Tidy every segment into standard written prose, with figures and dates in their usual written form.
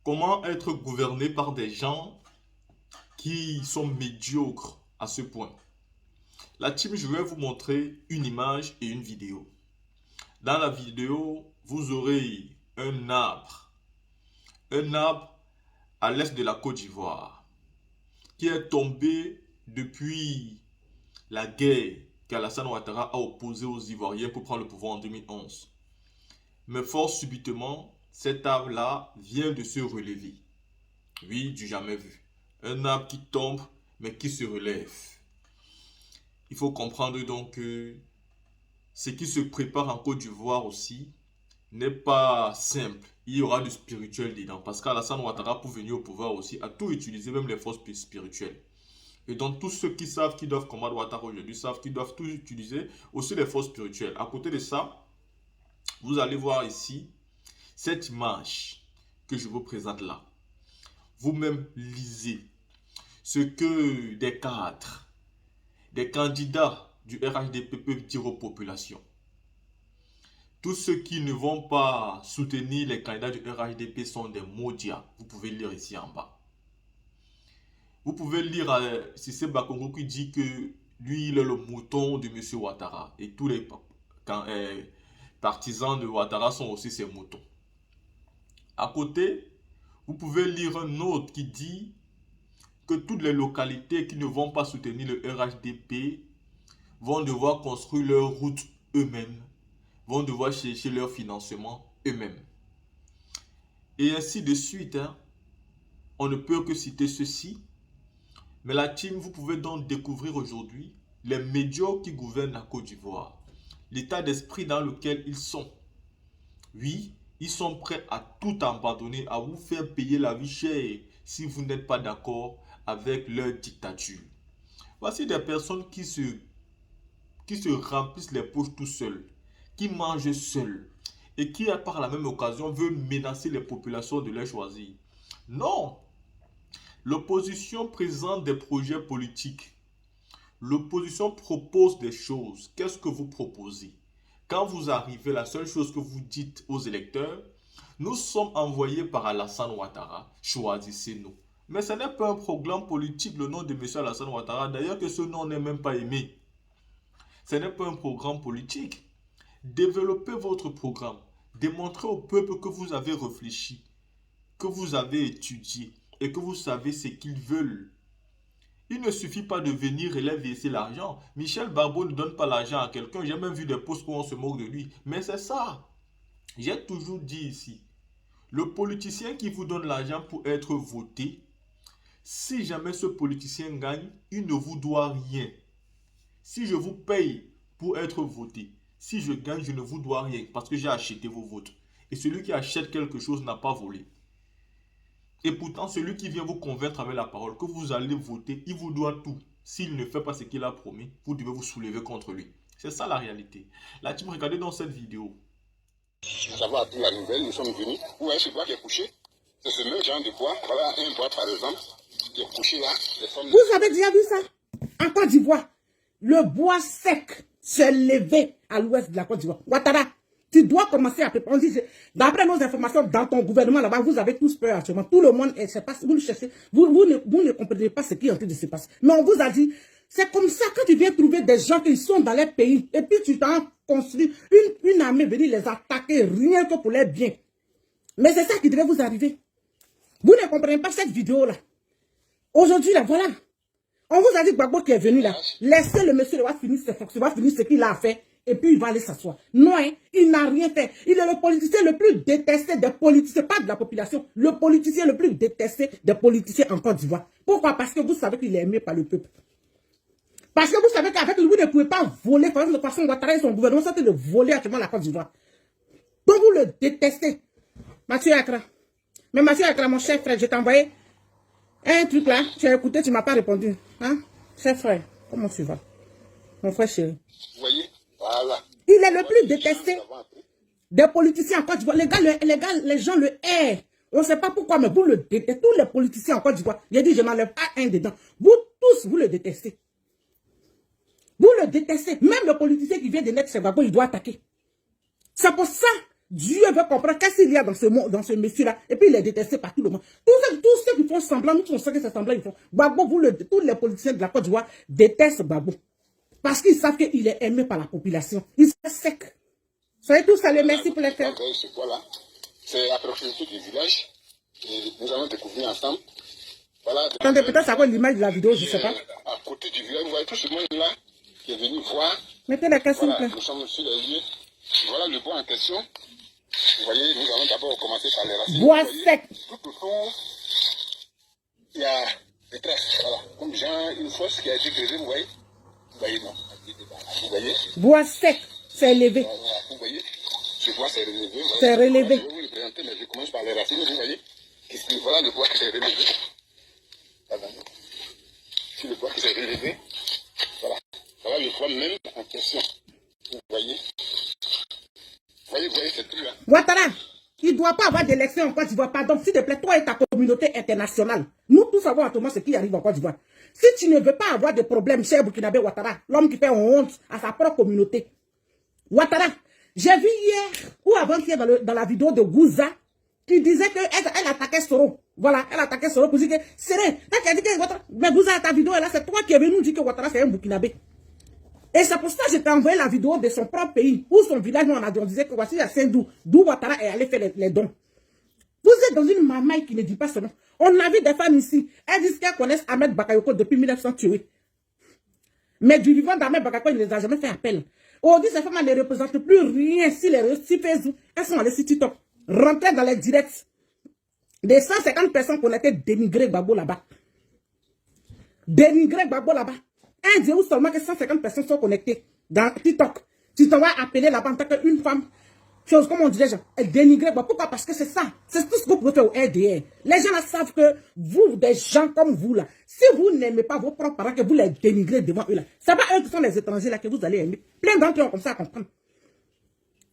Comment être gouverné par des gens qui sont médiocres à ce point? La team, je vais vous montrer une image et une vidéo. Dans la vidéo, vous aurez un arbre à l'est de la Côte d'Ivoire, qui est tombé depuis la guerre qu'Alassane Ouattara a opposée aux Ivoiriens pour prendre le pouvoir en 2011. Mais fort subitement, cet arbre-là vient de se relever. Oui, du jamais vu. Un arbre qui tombe, mais qui se relève. Il faut comprendre donc que ce qui se prépare en Côte d'Ivoire aussi n'est pas simple. Il y aura du spirituel dedans. Parce qu'Alassane Ouattara, pour venir au pouvoir aussi, a tout utilisé, même les forces spirituelles. Et donc, tous ceux qui savent qu'ils doivent combattre Ouattara aujourd'hui savent qu'ils doivent tout utiliser, aussi les forces spirituelles. À côté de ça, vous allez voir ici cette image que je vous présente là. Vous-même lisez ce que des cadres, des candidats du RHDP peuvent dire aux populations. Tous ceux qui ne vont pas soutenir les candidats du RHDP sont des maudits. Vous pouvez lire ici en bas. Vous pouvez lire Cissé Bakongo qui dit que lui, il est le mouton de M. Ouattara. Et tous les partisans de Ouattara sont aussi ses moutons. À côté, vous pouvez lire un autre qui dit que toutes les localités qui ne vont pas soutenir le RHDP vont devoir construire leur route eux-mêmes, vont devoir chercher leur financement eux-mêmes. Et ainsi de suite. On ne peut que citer ceci. Mais la team, vous pouvez donc découvrir aujourd'hui les médiocres qui gouvernent la Côte d'Ivoire. L'état d'esprit dans lequel ils sont. Oui, ils sont prêts à tout abandonner, à vous faire payer la vie chère si vous n'êtes pas d'accord avec leur dictature. Voici des personnes qui se remplissent les poches tout seuls, qui mangent seuls et qui, par la même occasion, veulent menacer les populations de les choisir. Non! L'opposition présente des projets politiques. L'opposition propose des choses. Qu'est-ce que vous proposez? Quand vous arrivez, la seule chose que vous dites aux électeurs, nous sommes envoyés par Alassane Ouattara, choisissez-nous. Mais ce n'est pas un programme politique, le nom de M. Alassane Ouattara. D'ailleurs que ce nom n'est même pas aimé. Ce n'est pas un programme politique. Développez votre programme. Démontrez au peuple que vous avez réfléchi, que vous avez étudié et que vous savez ce qu'ils veulent. Il ne suffit pas de venir et leur verser l'argent. Michel Barbeau ne donne pas l'argent à quelqu'un. J'ai même vu des posts où on se moque de lui. Mais c'est ça. J'ai toujours dit ici, le politicien qui vous donne l'argent pour être voté, si jamais ce politicien gagne, il ne vous doit rien. Si je vous paye pour être voté, si je gagne, je ne vous dois rien parce que j'ai acheté vos votes. Et celui qui achète quelque chose n'a pas volé. Et pourtant, celui qui vient vous convaincre avec la parole que vous allez voter, il vous doit tout. S'il ne fait pas ce qu'il a promis, vous devez vous soulever contre lui. C'est ça la réalité. La team, regardez dans cette vidéo. Nous avons appris la nouvelle, nous sommes venus. Où est ce bois qui est couché? C'est ce même genre de bois. Voilà un bois par exemple qui est couché là. Vous avez déjà vu ça? En Côte d'Ivoire, le bois sec s'est levé à l'ouest de la Côte d'Ivoire. Ouattara, tu dois commencer à préparer. On dit, d'après nos informations, dans ton gouvernement là-bas, vous avez tous peur actuellement. Tout le monde, vous le cherchez. Vous ne comprenez pas ce qui est en train de se passer. Mais on vous a dit, c'est comme ça que tu viens trouver des gens qui sont dans les pays. Et puis tu t'en construis une armée venir les attaquer, rien que pour les biens. Mais c'est ça qui devait vous arriver. Vous ne comprenez pas cette vidéo-là. Aujourd'hui, là, voilà. On vous a dit que Gbagbo qui est venu là, laissez le monsieur va finir ses fonctions, va finir ce qu'il a fait. Et puis il va aller s'asseoir. Non, hein, il n'a rien fait. Il est le politicien le plus détesté des politiciens, pas de la population. Le politicien le plus détesté des politiciens en Côte d'Ivoire. Pourquoi? Parce que vous savez qu'il est aimé par le peuple. Parce que vous savez qu'avec lui, vous ne pouvez pas voler. Par exemple, de façon, Ouattara et son gouvernement sont en train de voler actuellement la Côte d'Ivoire. Donc vous le détestez. Mathieu Accra. Mais Mathieu Accra, mon cher frère, je t'ai envoyé un truc là. Tu as écouté, tu ne m'as pas répondu. Hein? Cher frère, comment tu vas? Mon frère chéri. Vous voyez? Voilà. Il est le plus détesté des politiciens en Côte d'Ivoire. Les gens le haïssent. On ne sait pas pourquoi, mais vous le détestez. Tous les politiciens en Côte d'Ivoire, j'ai dit, je n'enlève pas un dedans. Vous tous, vous le détestez. Vous le détestez. Même le politicien qui vient de naître chez Gbagbo, il doit attaquer. C'est pour ça, Dieu veut comprendre qu'est-ce qu'il y a dans ce monde, dans ce monsieur-là. Et puis il est détesté par tout le monde. Tous ceux qui font semblant, nous on sait que c'est semblant, ils font. Gbagbo, tous les politiciens de la Côte d'Ivoire détestent Gbagbo. Parce qu'ils savent qu'il est aimé par la population. Il est sec. Soyez tous salués, merci pour les cœurs. C'est à proximité du village. Et nous allons découvrir ensemble. Voilà. Attendez, peut-être ça va l'image de la vidéo, je ne sais pas. À côté du village, vous voyez tout ce monde-là qui est venu voir. Mettez la caisse, s'il vous Voilà, plaît. nous sommes sur les lieux. Voilà le bois en question. Vous voyez, nous allons d'abord commencer par les racines. Bois sec. Tout autour, il y a des traces. Voilà. Comme genre une fosse qui a été creusée, vous voyez. Vous voyez, non. Vous voyez. Bois sec, c'est élevé. Voilà, vous voyez. Ce bois s'est relevé. Voilà. C'est relevé. Je vais vous le présenter, mais je commence par les racines. Vous voyez. Voilà le bois qui s'est relevé. Voilà. C'est le bois qui s'est relevé. Voilà. Voilà le bois même en question. Vous voyez. Vous voyez, c'est tout là. Ouattara, il ne doit pas avoir d'élection en Côte d'Ivoire. Pardon, s'il te plaît, toi et ta communauté internationale. Nous tous savons actuellement ce qui arrive en Côte d'Ivoire. Si tu ne veux pas avoir de problème, cher Burkinabé Ouattara, l'homme qui fait honte à sa propre communauté. Ouattara, j'ai vu hier ou avant-hier dans la vidéo de Gouza qui disait qu'elle attaquait Soro. Voilà, elle attaquait Soro pour dire que c'est vrai. Mais Gouza, ta vidéo là, c'est toi qui es venu nous dire que Ouattara c'est un Burkinabé. Et c'est pour ça que je t'ai envoyé la vidéo de son propre pays, où son village, nous on disait que voici à Saint-Dou, d'où Ouattara est allé faire les dons. Vous êtes dans une mamaille qui ne dit pas ce nom. On a vu des femmes ici, elles disent qu'elles connaissent Ahmed Bakayoko depuis 1900 Mais du vivant d'Ahmed Bakayoko, il ne les a jamais fait appel. Aujourd'hui, ces femmes ne représentent plus rien si les réseaux Facebook, elles sont allées sur TikTok, rentrées dans les directs. Des 150 personnes qu'on était dénigrées Gbagbo là-bas. Dénigrées Gbagbo là-bas. Un dit où seulement que 150 personnes sont connectées dans TikTok. Tu t'en vas appeler là-bas en tant qu'une femme. Chose, comme on dirait, elle dénigrait. Pourquoi? Parce que c'est ça. C'est tout ce que vous pouvez faire au RDR. Les gens là savent que vous, des gens comme vous là, si vous n'aimez pas vos propres parents, que vous les dénigrez devant eux là, c'est pas eux qui sont les étrangers là que vous allez aimer. Plein d'entre eux ont comme ça à comprendre.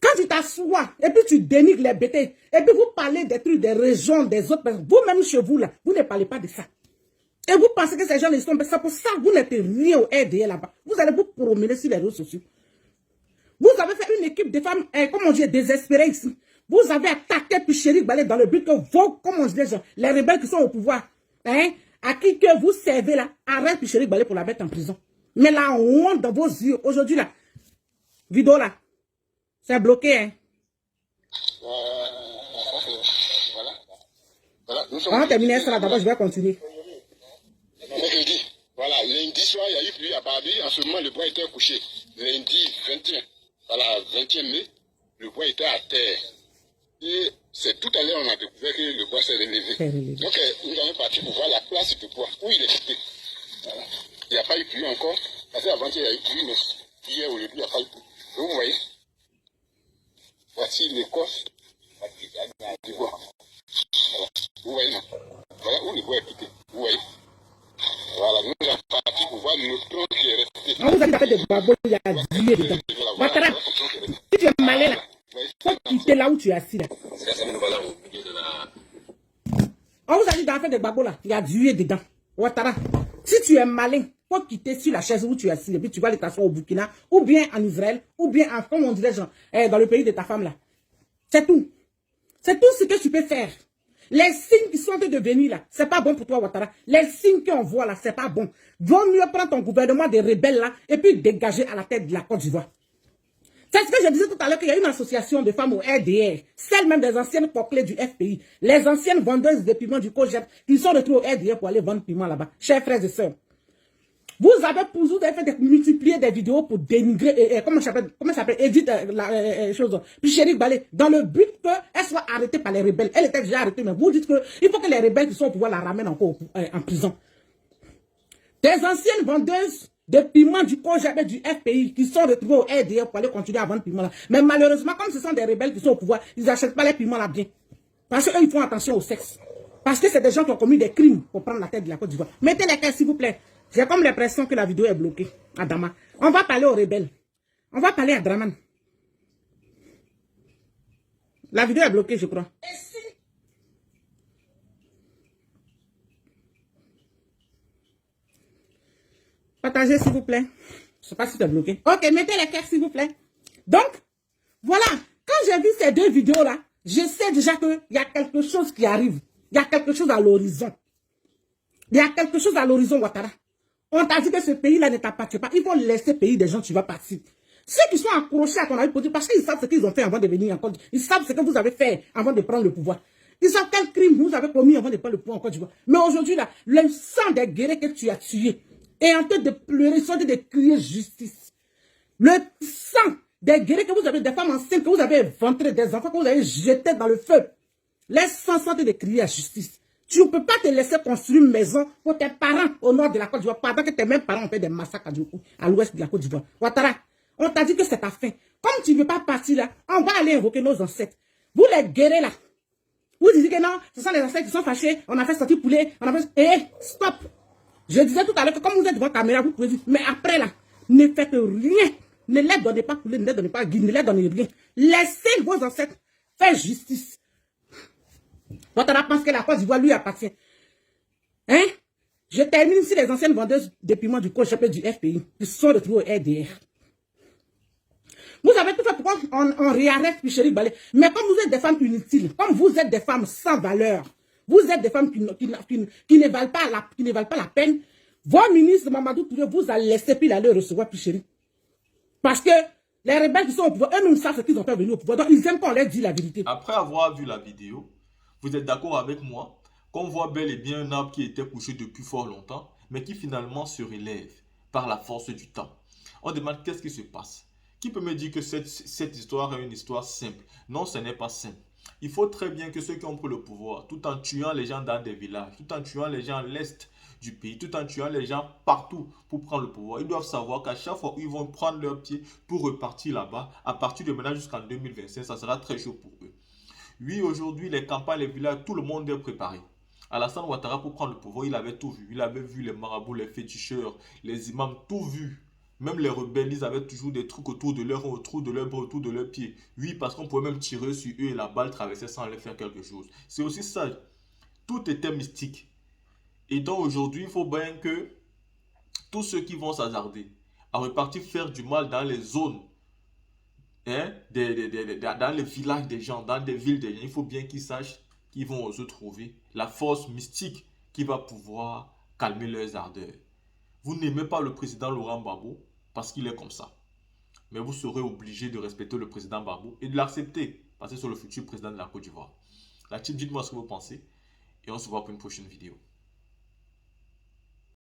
Quand tu t'assois et puis tu dénigres les bêtés, et puis vous parlez des trucs des régions, des autres personnes, vous-même chez vous là, vous ne parlez pas de ça. Et vous pensez que ces gens ils sont... C'est pour ça que vous n'êtes rien au RDR là-bas. Vous allez vous promener sur les réseaux sociaux. Vous avez fait une équipe de femmes, comme on dit, désespérées ici. Vous avez attaqué Picheri Balé dans le but que vos, comme on dit, les rebelles qui sont au pouvoir, à qui que vous servez là, arrête Picheri Balé pour la mettre en prison. Mais la honte dans vos yeux, aujourd'hui là, vidéo là, c'est bloqué, hein. Voilà. On va terminer ça là, d'abord je vais continuer. Mercredi, voilà, lundi soir, il y a eu pluie à Barbie. En ce moment, le bois était couché. Lundi 21, voilà, 20e mai, le bois était à terre. Et c'est tout à l'heure on a découvert que le bois s'est relevé. Donc, nous allons partir pour voir la place du bois, où il est quitté. Voilà. Il n'y a pas eu pluie encore. Parce qu'avant-hier, il y a eu pluie, mais hier, aujourd'hui, il n'y a pas eu pluie. Donc, vous voyez, voici l'écorce du bois. Voilà. Vous voyez, non? Voilà où le bois est quitté. Vous voyez? Voilà, nous sommes partis pour voir notre tronc qui est resté. On vous a dit de Gbagbo, il y a 10 dedans. Ouattara, si tu es malin là, faut quitter là où tu es assis là. On vous a dit d'en faire de Gbagbo là, il y a 10 dedans. Ouattara, si tu es malin, faut quitter sur la chaise où tu es assis, et puis tu vas aller t'asseoir au Burkina, ou bien en Israël, ou bien en, comme on dirait, genre, dans le pays de ta femme là. C'est tout. C'est tout ce que tu peux faire. Les signes qui sont en train de venir là, c'est pas bon pour toi, Ouattara. Les signes qu'on voit là, c'est pas bon. Vaut mieux prendre ton gouvernement des rebelles là et puis dégager à la tête de la Côte d'Ivoire. C'est ce que je disais tout à l'heure, qu'il y a une association de femmes au RDR, celles même des anciennes coclées du FPI, les anciennes vendeuses de piments du COGEP, qui sont retrouvées au RDR pour aller vendre piments là-bas. Chers frères et sœurs, vous avez fait multiplier des vidéos pour dénigrer, comment ça s'appelle, Edith, Picheri Balé, dans le but qu'elle soit arrêtée par les rebelles. Elle était déjà arrêtée, mais vous dites qu'il faut que les rebelles qui sont au pouvoir la ramènent encore en prison. Des anciennes vendeuses de piments du COGEP et du FPI qui sont retrouvées au RDR pour aller continuer à vendre piments là. Mais malheureusement, comme ce sont des rebelles qui sont au pouvoir, ils n'achètent pas les piments là bien. Parce qu'eux, ils font attention au sexe. Parce que c'est des gens qui ont commis des crimes pour prendre la tête de la Côte d'Ivoire. Mettez les cœurs, s'il vous plaît. J'ai comme l'impression que la vidéo est bloquée à Dama. On va parler aux rebelles. On va parler à Draman. La vidéo est bloquée, je crois. Partagez, s'il vous plaît. Je ne sais pas si c'est bloqué. Ok, mettez les cœurs, s'il vous plaît. Donc, voilà. Quand j'ai vu ces deux vidéos-là, je sais déjà qu'il y a quelque chose qui arrive. Il y a quelque chose à l'horizon. Il y a quelque chose à l'horizon, Ouattara. On t'a dit que ce pays-là ne t'appartient pas. Il faut laisser le pays des gens, tu vas partir. Ceux qui sont accrochés à ton avis politique, parce qu'ils savent ce qu'ils ont fait avant de venir en Côte d'Ivoire. Ils savent ce que vous avez fait avant de prendre le pouvoir. Ils savent quel crime vous avez commis avant de prendre le pouvoir en Côte d'Ivoire. Mais aujourd'hui, là, le sang des guerriers que tu as tués est en train de pleurer, ils sont en train de crier justice. Le sang des guerriers que vous avez, des femmes enceintes que vous avez éventrées, des enfants que vous avez jetés dans le feu. Les sangs sont en train de crier à justice. Tu ne peux pas te laisser construire une maison pour tes parents au nord de la Côte d'Ivoire pendant que tes mêmes parents ont fait des massacres à l'ouest de la Côte d'Ivoire. Ouattara, on t'a dit que c'est ta fin. Comme tu ne veux pas partir là, on va aller invoquer nos ancêtres. Vous les guerrez là. Vous dites que non, ce sont les ancêtres qui sont fâchés. On a fait sortir poulet. On a fait... Eh, stop. Je disais tout à l'heure que comme vous êtes devant la caméra, vous pouvez dire, mais après là, ne faites rien. Ne les donnez pas poulet, ne les donnez pas guide, ne les donnez rien. Laissez vos ancêtres faire justice. Ouattara pense que la Côte d'Ivoire lui appartient. Hein? Je termine ici les anciennes vendeuses de piment du co-chapelle du FPI qui se sont retrouvées au RDR. Vous avez tout fait pourquoi on réarrête Picheri Balé. Mais comme vous êtes des femmes inutiles, comme vous êtes des femmes sans valeur, vous êtes des femmes qui ne valent pas la peine, vos ministres, Mamadou Touré, vous a laissé puis aller recevoir Picheri. Parce que les rebelles qui sont au pouvoir, eux-mêmes savent ce qu'ils ont fait venir au pouvoir. Donc ils aiment qu'on leur dise la vérité. Après avoir vu la vidéo, vous êtes d'accord avec moi qu'on voit bel et bien un arbre qui était couché depuis fort longtemps, mais qui finalement se relève par la force du temps. On demande qu'est-ce qui se passe. Qui peut me dire que cette histoire est une histoire simple? Non, ce n'est pas simple. Il faut très bien que ceux qui ont pris le pouvoir, tout en tuant les gens dans des villages, tout en tuant les gens à l'est du pays, tout en tuant les gens partout pour prendre le pouvoir, ils doivent savoir qu'à chaque fois où ils vont prendre leurs pieds pour repartir là-bas, à partir de maintenant jusqu'en 2025, ça sera très chaud pour eux. Oui, aujourd'hui, les campagnes, les villages, tout le monde est préparé. Alassane Ouattara, pour prendre le pouvoir, il avait tout vu. Il avait vu les marabouts, les féticheurs, les imams, tout vu. Même les rebelles, ils avaient toujours des trucs autour de leur bras, autour de leurs pieds. Oui, parce qu'on pouvait même tirer sur eux et la balle traversait sans leur faire quelque chose. C'est aussi ça. Tout était mystique. Et donc aujourd'hui, il faut bien que tous ceux qui vont s'hasarder à repartir faire du mal dans les zones, hein, dans les villages des gens, dans des villes des gens, il faut bien qu'ils sachent qu'ils vont se trouver la force mystique qui va pouvoir calmer leurs ardeurs. Vous n'aimez pas le président Laurent Gbagbo parce qu'il est comme ça. Mais vous serez obligé de respecter le président Gbagbo et de l'accepter parce que c'est le futur président de la Côte d'Ivoire. La team, dites-moi ce que vous pensez et on se voit pour une prochaine vidéo.